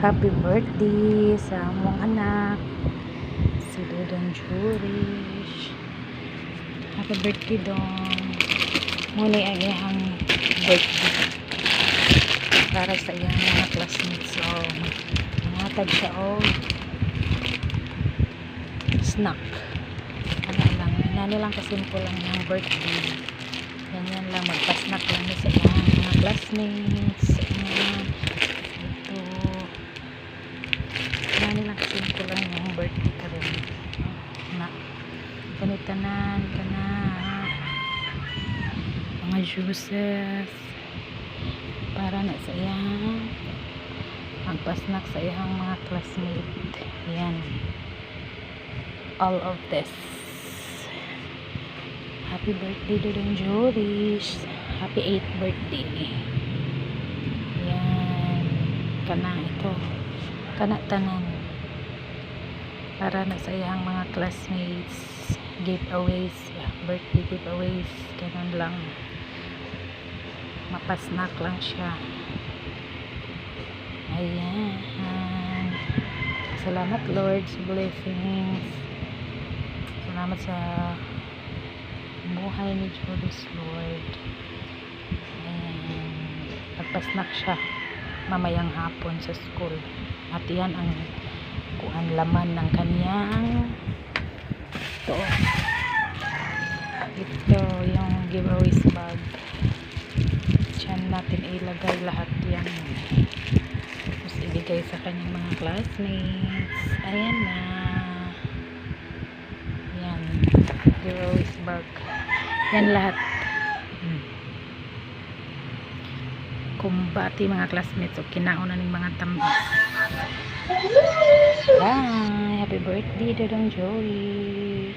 Happy birthday sa among anak, si Dodong Jurish. Happy birthday, Dong. Muna ang iyang birthday para sa iyang mga classmates. So, nangatag siya snack. Ano lang kasimple lang yung birthday. Ganyan lang, magpa-snack lang sa iyang mga classmates. Ito. Ano lang kasimple lang yung birthday ka rin. Na, kanitanan ka na. Mga juices. Para na sa iyang magpa-snack sa iyang mga classmates. Yan. All of this. Happy birthday, Dodong Jurish. Happy 8th birthday. Yan. Kana ito. Kana tanan. Para na sa iyang mga classmates. Giveaways. Birthday giveaways. Ganun lang. Mapasnack lang siya. Ayan. Salamat, Lord, sa blessings. Salamat sa buhay ni Judas, Lord. Ayan. Nagpasnack siya mamayang hapon sa school. At yan ang laman ng kaniyang ito yung giveaways bag. Diyan natin ilagay lahat yan. Tapos ibigay sa kanyang mga classmates. Ayan na. Yan. Giveaways bag. Yan lahat. Kumbati mga classmates o kinauna ng mga tambis. Bye! Happy birthday, Dodong Joey!